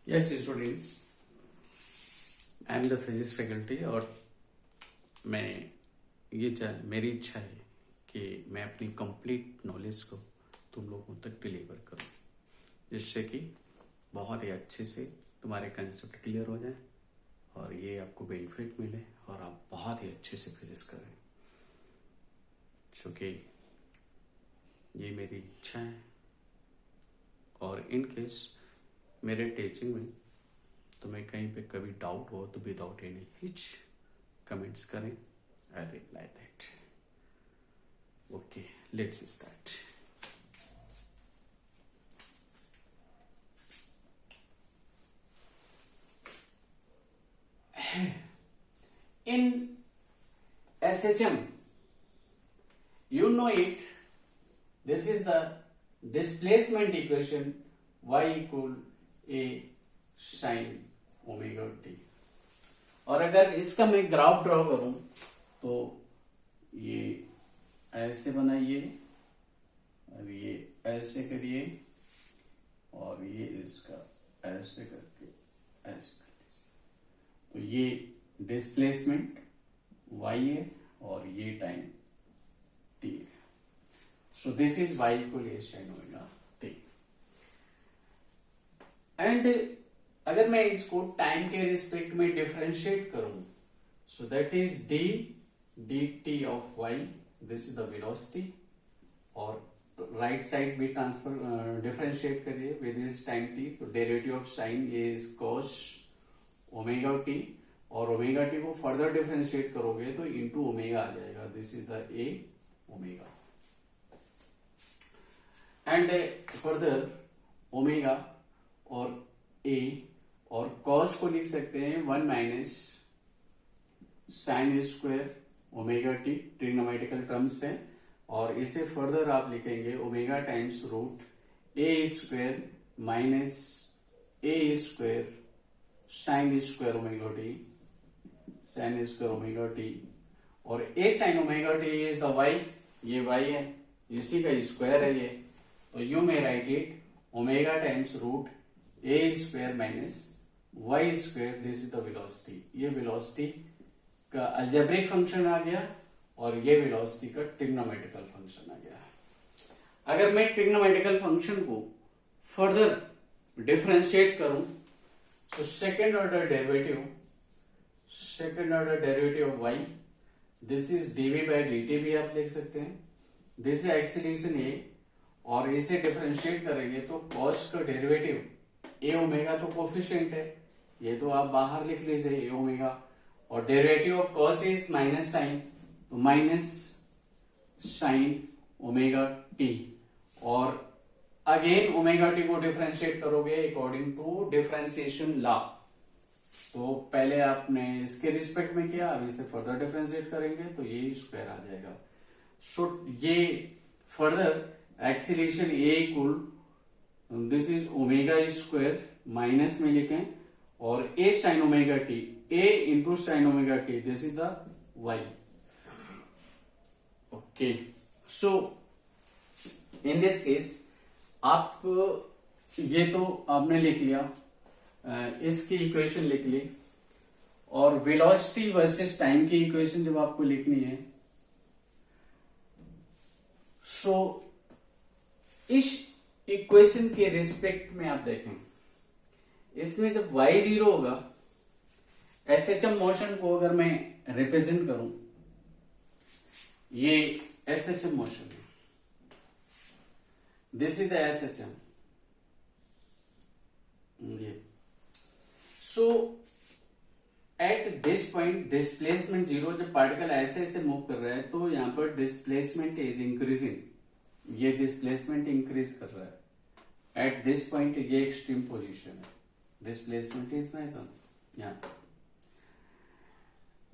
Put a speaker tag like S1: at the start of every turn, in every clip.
S1: Yes students, I am the physics faculty और मैं मेरी इच्छा है कि मैं अपनी कंप्लीट नॉलेज को तुम लोगों तक डिलीवर करूं, जिससे कि बहुत ही अच्छे से तुम्हारे कंसेप्ट क्लियर हो जाए और ये आपको बेनिफिट मिले और आप बहुत ही अच्छे से फिजिक्स करें, क्योंकि ये मेरी इच्छा है। और इन केस मेरे टीचिंग में तुम्हें कहीं पे कभी डाउट हो तो विदाउट एनी हिच कमेंट्स करें, I reply that. Okay, let's start. In SHM, you know it, this is the displacement equation y equal a sin omega t. और अगर इसका मैं ग्राफ ड्रॉ करूं तो ये ऐसे बनाइए और ये ऐसे करिए और ये इसका ऐसे करके ऐसे कर लीजिए, तो ये डिस्प्लेसमेंट y है और ये टाइम t है। So this is y equal a sin omega t। And अगर मैं इसको टाइम के रिस्पेक्ट में डिफरेंशिएट करूं, so that is d dt of y, this is the velocity. और राइट साइड भी ट्रांसफर डिफरेंशिएट करिए विद इज टाइम t, तो derivative of sine is cos omega t, और ओमेगा टी को further differentiate करोगे तो into omega आ जाएगा, this is the A omega. And further omega और ए और कॉस को लिख सकते हैं 1 minus sine square omega t, trigonometrical terms है, और इसे फर्दर आप लिखेंगे omega times root a square minus a square sine square omega t, sine square omega t, और a sine omega t is the y, ये y है, इसी का स्क्वायर है ये, तो you may write it omega times root a square minus y square, this is the velocity. ये velocity का अलजेब्रिक फंक्शन आ गया और ये वेलोसिटी का ट्रिग्नोमेट्रिकल फंक्शन आ गया। अगर मैं ट्रिग्नोमेट्रिकल फंक्शन को फर्दर डिफरेंशिएट करूं तो second order derivative of y, this is dv by dt भी आप लिख सकते हैं, दिस इज एक्सीलरेशन a, और इसे डिफरेंशिएट करेंगे तो cos का डेरिवेटिव a ओमेगा तो कोफिशिएंट है, ये तो आप बाहर लिख लीजिए a ओमेगा, और derivative of cos is minus sine, तो माइनस साइन ओमेगा t, और अगेन ओमेगा टी को डिफरेंशिएट करोगे अकॉर्डिंग टू डिफरेंशिएशन लॉ, तो पहले आपने इसके रिस्पेक्ट में किया, अब इसे फर्दर डिफरेंशिएट करेंगे तो ये स्क्वायर आ जाएगा। सो ये further acceleration a equal this is omega square minus में लिखें, और a sine omega t, a into sine omega t, this is the y. Okay, so in this case आप ये तो आपने लिख लिया, इसकी इक्वेशन लिख ली, और वेलोसिटी वर्सेस टाइम की इक्वेशन जब आपको लिखनी है, सो इस इक्वेशन के रिस्पेक्ट में आप देखें, इसमें जब y 0 होगा, एसएचएम मोशन को अगर मैं रिप्रेजेंट करूं, ये एसएचएम मोशन है, दिस इज द एसएचएम, ये सो एट दिस पॉइंट डिस्प्लेसमेंट 0, जब पार्टिकल ऐसे ऐसे मूव कर रहा है तो यहां पर डिस्प्लेसमेंट इज इंक्रीजिंग, ये डिस्प्लेसमेंट इंक्रीज कर रहा है एट दिस पॉइंट, ये एक्सट्रीम पोजीशन है, डिस्प्लेसमेंट इज मैक्सिमम यहां,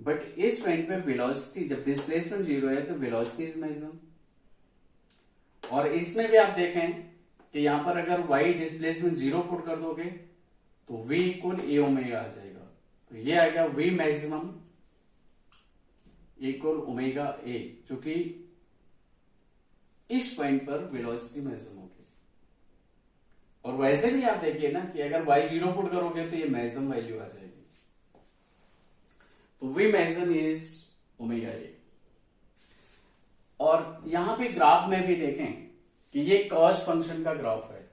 S1: बट इस पॉइंट पे वेलोसिटी, जब डिस्प्लेसमेंट 0 है तो वेलोसिटी इज मैक्सिमम। और इसमें भी आप देखें कि यहां पर अगर y डिस्प्लेसमेंट 0 पुट कर दोगे तो v इक्वल ए ओमेगा आ जाएगा, तो ये आएगा v maximum equal omega A, जो कि इस पॉइंट पर वेलोसिटी मैक्सिमम होगी। और वैसे भी आप देखिए ना कि अगर y 0 पुट करोगे तो ये मैक्सिमम वैल्यू आ जाएगी, तो we maximum is omega A. और यहां पे ग्राफ में भी देखें कि ये कॉस फंक्शन का ग्राफ है।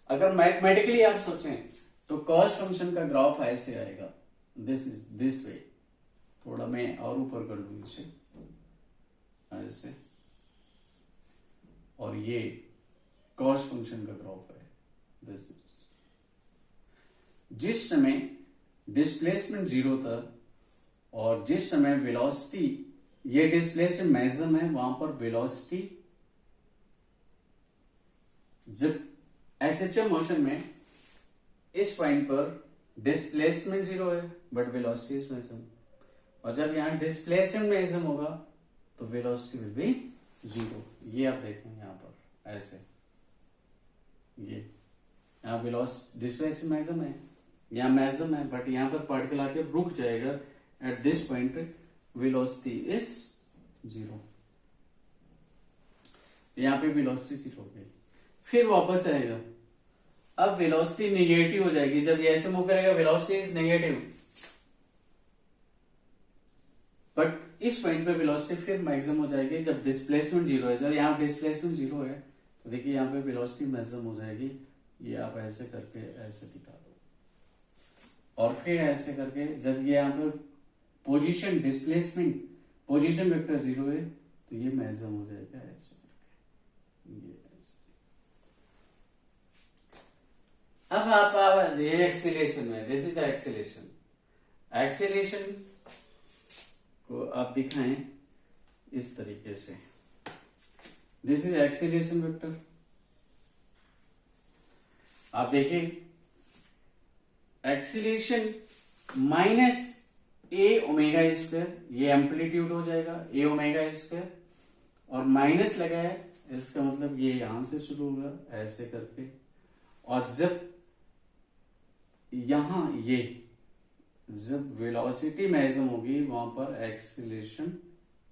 S1: अगर मैथमेटिकली आप सोचें तो कॉस फंक्शन का ग्राफ ऐसे आएगा, दिस इज दिस वे। थोड़ा मैं और ऊपर कर दूं इसे ऐसे, और ये कॉस फंक्शन का ग्राफ है, दिस इज। जिस समय डिस्प्लेसमेंट 0 था और जिस समय वेलोसिटी, ये डिस्प्लेसमेंट मैक्सिमम है, वहां पर वेलोसिटी जब एसएचएम मोशन में इस पॉइंट पर डिस्प्लेसमेंट 0 है बट वेलोसिटी इज मैक्सिमम, और जब यहां डिस्प्लेसमेंट मैक्सिमम होगा तो वेलोसिटी विल बी 0। ये आप देखें यहां पर ऐसे, ये यहां वेलोसिटी डिस्प्लेसमेंट मैक्सिमम है, यहां मैक्सिमम है, बट यहां पर पार्टिकल आके रुक जाएगा eight this point, velocity is 0। यहां पे वेलोसिटी 0 हो गई, फिर वापस आएगा। अब वेलोसिटी नेगेटिव हो जाएगी, जब ये ऐसे मूव करेगा वेलोसिटी इज नेगेटिव, बट इस पॉइंट पे वेलोसिटी फिर मैक्सिमम हो जाएगी जब डिस्प्लेसमेंट 0 है। जब यहाँ डिस्प्लेसमेंट 0 है तो देखिए यहाँ पे वेलोसिटी मैक्सिमम हो जाएगी। ये आप ऐसे करके ऐसे दिखा दो, और फिर ऐसे करके जब ये यहाँ पे पोजीशन डिस्प्लेसमेंट पोजीशन वेक्टर 0 है तो ये मैक्सिमम हो जाएगा ऐसे करके, ये ऐसे। अब आप ये एक्सीलरेशन में, this is the acceleration. Acceleration को आप दिखाएं इस तरीके से, दिस इज एक्सीलरेशन वेक्टर। आप देखिए एक्सीलरेशन माइनस ए ओमेगा स्क्वायर, ये एम्पलीट्यूड हो जाएगा ए ओमेगा स्क्वायर, और माइनस लगा है इसका मतलब ये यहां से शुरू होगा ऐसे करके, और जब यहां ये जब वेलोसिटी मैक्सिमम होगी वहां पर एक्सीलरेशन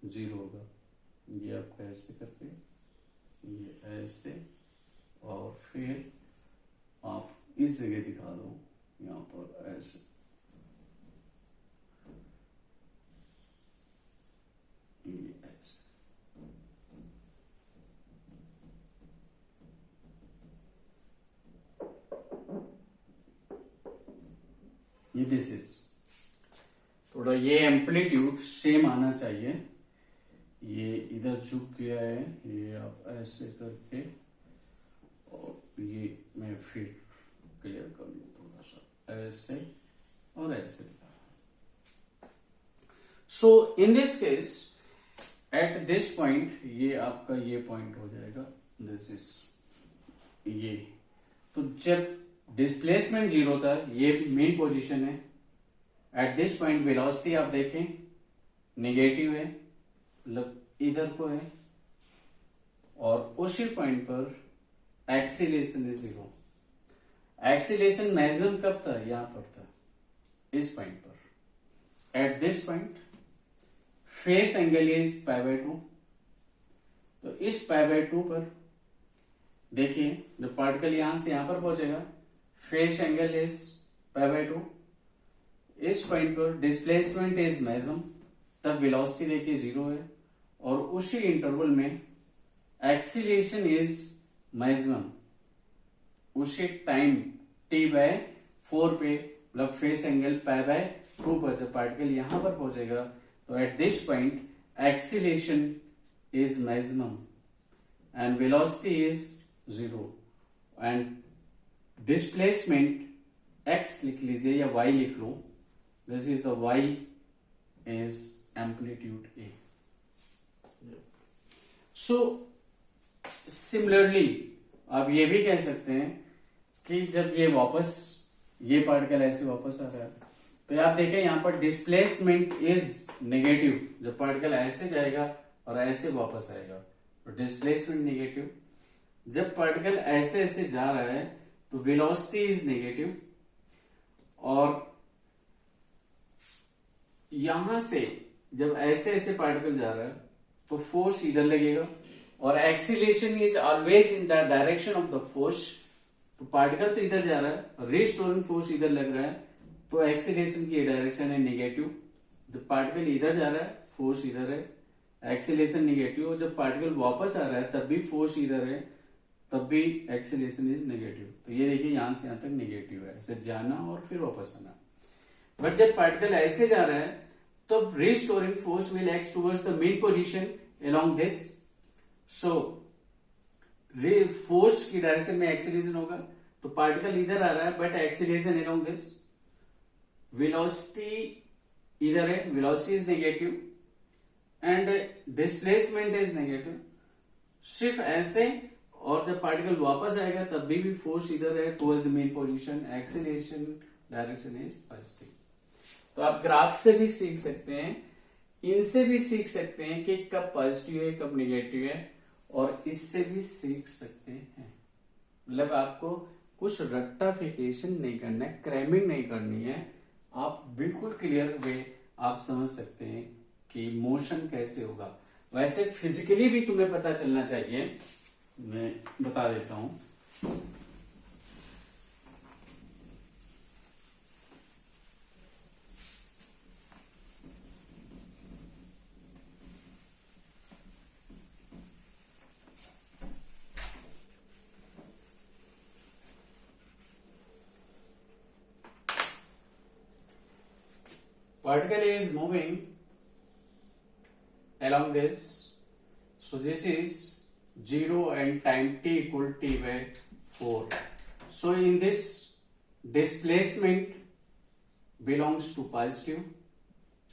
S1: 0 होगा। ये आपको ऐसे करके, ये ऐसे, और फिर आप इस जगह दिखा दो यहां पर ऐसे, ये ऐसे। ये दिस इज थोड़ा, ये एम्पलीट्यूड सेम आना चाहिए। ये इधर झुक गया है, ये आप ऐसे करके, और ये मैं फिर क्लियर कर लूं थोड़ा सा ऐसे और ऐसे। So in this case at this point, ये आपका ये पॉइंट हो जाएगा, दिस इज ये। तो जब डिस्प्लेसमेंट 0 था, ये मेन पोजीशन है, एट दिस पॉइंट वेलोसिटी आप देखें नेगेटिव है, मतलब इधर को है, और उसी पॉइंट पर एक्सीलरेशन इज 0। एक्सीलरेशन मैक्सिमम कब था? यहां पर था, इस पॉइंट पर। At this point phase angle is π/2, तो इस π/2 पर देखिए जब पार्टिकल यहां से यहां पर पहुंचेगा, फेस एंगल इज π/2, इस पॉइंट पर डिस्प्लेसमेंट इज मैक्सिमम, तब वेलोसिटी देखिए 0 है, और उसी इंटरवल में एक्सीलरेशन इज मैक्सिमम, उसी टाइम t/4 पे, मतलब फेस एंगल π/2 पर जब पार्टिकल यहां पर पहुंचेगा तो at this point acceleration is maximum and velocity is 0, and displacement x लिख लीजिए या y लिख लो, this is the y is amplitude a। So similarly आप ये भी कह सकते हैं कि जब ये वापस, ये पार्टिकल ऐसे वापस आ रहा है, तो आप देखें यहां पर डिस्प्लेसमेंट इज नेगेटिव, जब पार्टिकल ऐसे जाएगा और ऐसे वापस आएगा तो डिस्प्लेसमेंट नेगेटिव। जब पार्टिकल ऐसे ऐसे जा रहा है तो वेलोसिटी इज नेगेटिव, और यहां से जब ऐसे ऐसे पार्टिकल जा रहा है तो फोर्स इधर लगेगा, और acceleration is always in the direction of the force, तो पार्टिकल तो इधर जा रहा है, रीस्टोरिंग फोर्स इधर लग रहा है, तो एक्सीलरेशन की डायरेक्शन है नेगेटिव। जब पार्टिकल इधर जा रहा है फोर्स इधर है, एक्सीलरेशन नेगेटिव। और जब पार्टिकल वापस आ रहा है तब भी फोर्स इधर है, तब भी एक्सीलरेशन इज नेगेटिव। तो ये देखिए यहां से यहां तक नेगेटिव है, ऐसे जाना और फिर वापस आना। बट जब पार्टिकल ऐसे जा रहा है तो restoring force will act towards the mean position along this. So force की डायरेक्शन में एक्सीलरेशन होगा, तो पार्टिकल इधर आ रहा है but acceleration along this. Velocity इधर है, velocity is negative and displacement is negative. सिर्फ ऐसे, और जब पार्टिकल वापस आएगा तब भी फोर्स इधर है towards the mean position, acceleration direction is positive. तो आप ग्राफ से भी सीख सकते हैं, इनसे भी सीख सकते हैं कि कब पॉजिटिव है कब नेगेटिव है, और इससे भी सीख सकते हैं। मतलब आपको कुछ रट्टाफिकेशन नहीं करना है, क्रैमिंग नहीं करनी है, आप बिल्कुल क्लियर वे आप समझ सकते हैं कि मोशन कैसे होगा। वैसे फिजिकली भी तुम्हें पता चलना चाहिए, मैं बता देता हूं। Particle is moving along this, so this is 0 and time t equal t by 4. So in this, displacement belongs to positive,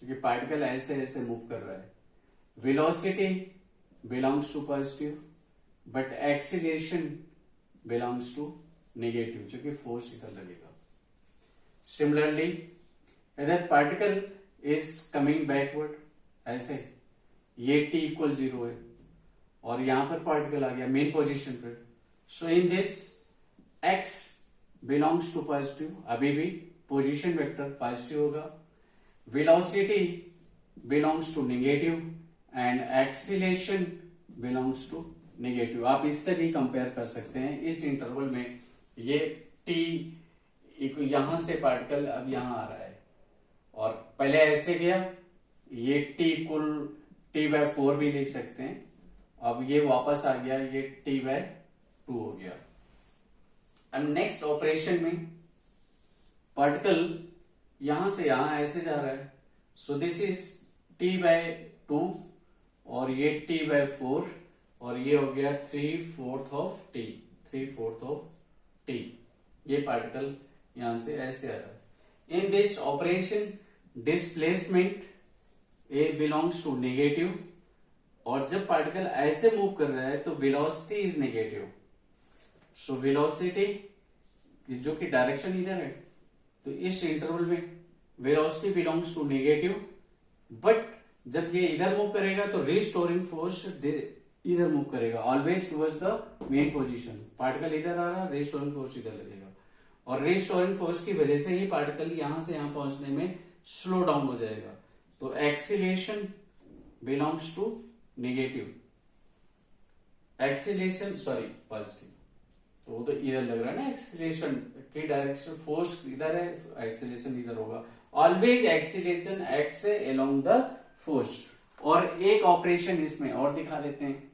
S1: क्योंकि पार्टिकल ऐसे ऐसे मूव कर रहा है। Velocity belongs to positive, but acceleration belongs to negative, क्योंकि force इधर लगेगा। Similarly अगर पार्टिकल इज कमिंग बैकवर्ड, ऐसे ये t इक्वल 0 है और यहां पर पार्टिकल आ गया मेन पोजीशन पर, so in this x belongs to positive, अभी भी पोजीशन वेक्टर पॉजिटिव होगा। Velocity belongs to negative and acceleration belongs to negative. आप इससे भी कंपेयर कर सकते हैं। इस इंटरवल में ये t यहां से पार्टिकल अब यहां आ रहा है और पहले ऐसे गया, ये t इक्वल t बाय 4 भी लिख सकते हैं। अब ये वापस आ गया, ये t बाय 2 हो गया। अब नेक्स्ट ऑपरेशन में पार्टिकल यहां से यहां ऐसे जा रहा है, so this is t by 2 और ये t बाय 4 और ये हो गया 3/4 ऑफ t, 3/4 ऑफ t। ये पार्टिकल यहां से ऐसे आ रहा है। In this operation displacement A belongs to negative, और जब पार्टिकल ऐसे मूव कर रहा है तो velocity is negative. So velocity जो कि डायरेक्शन इधर है, तो इस इंटरवल में velocity belongs to negative, but जब ये इधर मूव करेगा तो रिस्टोरिंग फोर्स इधर मूव करेगा, always towards the mean position. Particle इधर आ रहा है, रिस्टोरिंग फोर्स इधर लगेगा, और रिस्टोरिंग फोर्स की वजह से ही पार्टिकल यहां से यहां पहुंचने में स्लो डाउन हो जाएगा। तो acceleration belongs to negative, acceleration sorry positive, तो वो तो इधर लग रहा है ना, एक्सीलरेशन की डायरेक्शन फोर्स इधर है, एक्सीलरेशन इधर होगा। Always acceleration acts along the force. और एक ऑपरेशन इसमें और दिखा देते हैं,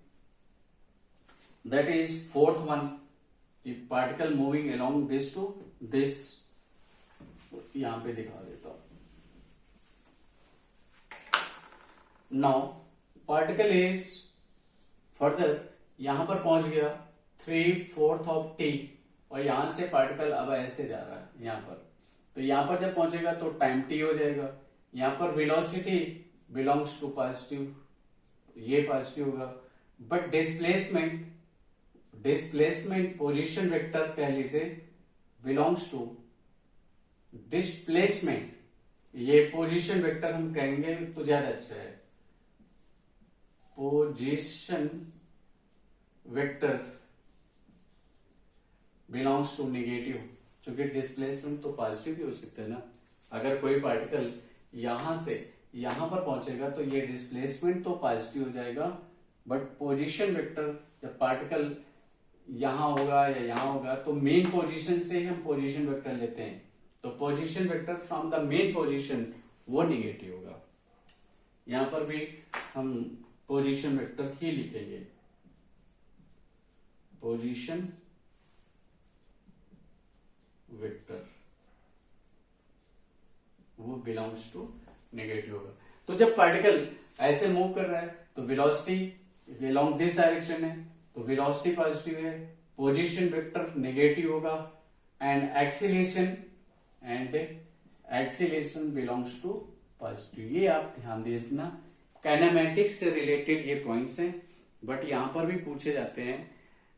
S1: that is fourth one, particle moving along this to this, यहां पे दिखा देता हूं। नाउ पार्टिकल इज फर्दर यहां पर पहुंच गया 3/4 ऑफ t, और यहां से पार्टिकल अब ऐसे जा रहा है यहां पर, तो यहां पर जब पहुंचेगा तो टाइम t हो जाएगा। यहां पर वेलोसिटी बिलोंग्स टू पॉजिटिव, ये पॉजिटिव होगा, बट डिस्प्लेसमेंट पोजीशन वेक्टर कह लीजिए बिलोंग्स टू डिस्प्लेसमेंट, ये पोजीशन वेक्टर हम कहेंगे तो ज्यादा अच्छा है, position vector belongs to negative, क्योंकि डिस्प्लेसमेंट तो पॉजिटिव भी हो सकता है ना। अगर कोई पार्टिकल यहां से यहां पर पहुंचेगा तो ये डिस्प्लेसमेंट तो पॉजिटिव हो जाएगा, बट पोजीशन वेक्टर जब पार्टिकल यहां होगा या यहां होगा, तो मेन पोजीशन से हम पोजीशन वेक्टर लेते हैं, तो position vector from the mean position वो निगेटिव होगा। यहां पर भी हम पोजीशन वेक्टर ही लिखेंगे, पोजीशन वेक्टर वो बिलोंग्स टू नेगेटिव होगा। तो जब पार्टिकल ऐसे मूव कर रहा है तो वेलोसिटी अलोंग दिस डायरेक्शन है, तो वेलोसिटी पॉजिटिव है, पोजीशन वेक्टर नेगेटिव होगा, and acceleration belongs to positive. ये आप ध्यान देना, काइनेमेटिक्स से रिलेटेड ये पॉइंट्स हैं, बट यहां पर भी पूछे जाते हैं।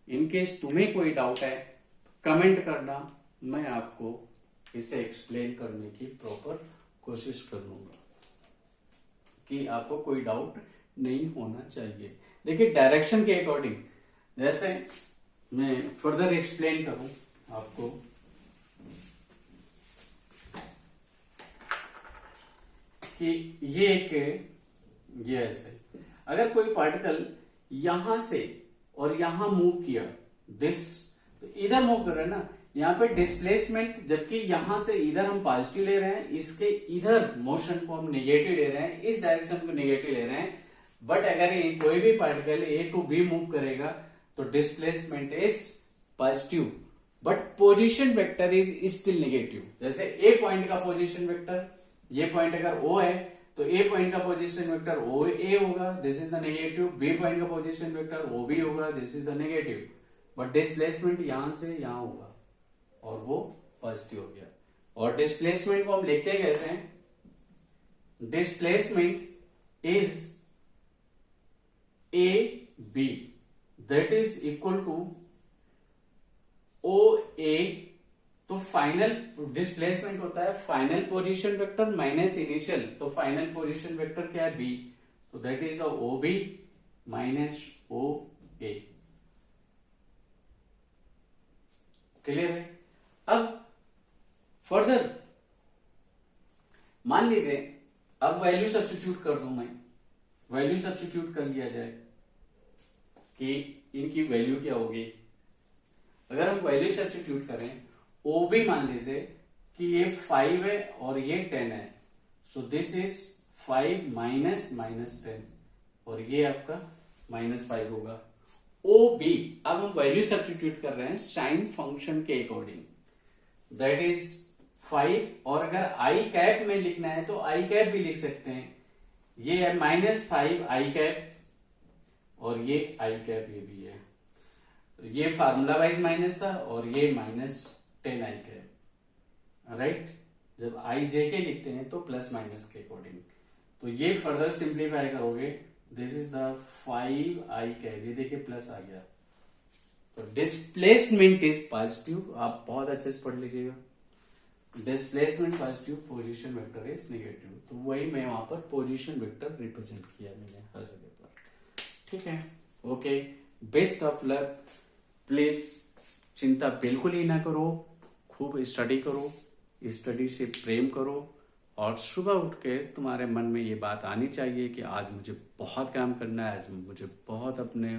S1: इनकेस तुम्हें कोई डाउट है कमेंट करना, मैं आपको इसे एक्सप्लेन करने की प्रॉपर कोशिश करूंगा कि आपको कोई डाउट नहीं होना चाहिए। देखिए डायरेक्शन के अकॉर्डिंग, जैसे मैं फर्दर एक्सप्लेन करूं आपको, कि ये ऐसे अगर कोई पार्टिकल यहां से और यहां मूव किया, दिस तो इधर मूव कर रहा है ना, यहाँ पे डिस्प्लेसमेंट, जबकि यहां से इधर हम पॉजिटिव ले रहे हैं, इसके इधर मोशन को हम नेगेटिव ले रहे हैं, इस डायरेक्शन को नेगेटिव ले रहे हैं। बट अगर कोई भी particle A to B move करेगा तो displacement is positive, but position vector is still negative. जैसे ए पॉइंट का पोजीशन वेक्टर, ये पॉइंट अगर ओ है तो ए पॉइंट का पोजीशन वेक्टर ओ ए होगा, this is the negative. B point का पोजीशन वेक्टर ओ बी होगा, this is the negative. But displacement यहां से यहां होगा और वो पॉजिटिव हो गया। और डिस्प्लेसमेंट को हम लिखते हैं कैसे? Displacement is A B that is equal to O A. तो फाइनल डिस्प्लेसमेंट होता है final position vector minus initial, तो फाइनल पोजीशन वेक्टर क्या है? बी, तो that is the O B minus O A. Clear है? अब फर्दर मान लीजिए अब वैल्यू सब्स्टिट्यूट कर दूं मैं, वैल्यू सब्स्टिट्यूट कर लिया जाए कि इनकी वैल्यू क्या होगी। अगर हम वैल्यू सब्स्टिट्यूट करें, ओ बी मान लीजिए कि ये 5 है और ये 10 है, सो दिस इज 5 माइनस 10 और ये आपका -5 होगा। ओ बी, अब हम वैल्यू सब्स्टिट्यूट कर रहे हैं साइन फंक्शन के अकॉर्डिंग, दैट इज 5। और अगर आई कैप में लिखना है तो आई कैप भी लिख सकते हैं, ये है -5 आई कैप और ये आई कैप ये भी है। ये फार्मूला वाइज माइनस था और ये -10 आई कैप, राइट। जब आई जे के लिखते हैं तो प्लस माइनस के अकॉर्डिंग, तो ये फर्दर सिंप्लीफाई करोगे, this is the 5 I cap, ये देखिए प्लस आ गया। तो डिस्प्लेसमेंट इज पॉजिटिव, आप बहुत अच्छे से पढ़ लीजिएगा। Displacement positive, position vector is negative, तो वही मैं वहां पर पोजीशन वेक्टर रिप्रेजेंट किया मैंने हर जगह पर। ठीक है, okay, best of luck. Please चिंता बिल्कुल ही ना करो, खूब स्टडी करो, स्टडी से प्रेम करो, और सुबह उठ के तुम्हारे मन में ये बात आनी चाहिए कि आज मुझे बहुत काम करना है, आज मुझे बहुत अपने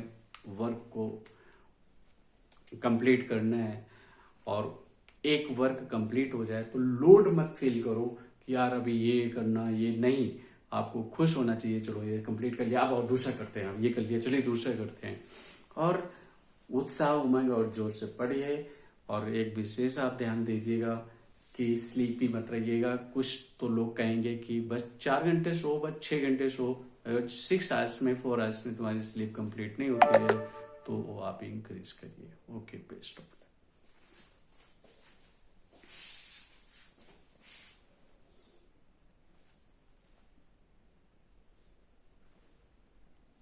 S1: वर्क को कंप्लीट करना है। और एक वर्क कंप्लीट हो जाए तो लोड मत फील करो कि यार अभी ये करना, ये नहीं। आपको खुश होना चाहिए, चलो ये कंप्लीट कर लिया, अब और दूसरा करते हैं, अब ये कर लिया, चलिए दूसरा करते हैं। और उत्साह, उमंग और जोश से पढ़िए। और एक विशेष आप ध्यान दीजिएगा कि स्लीपी मत रहिएगा। कुछ तो लोग कहेंगे कि बस 4 घंटे सो, बस 6 घंटे सो। अगर 6 आवर्स में 4 आवर्स में तुम्हारी स्लीप कंप्लीट नहीं होती है तो वो आप इंक्रीज करिए। Okay, best of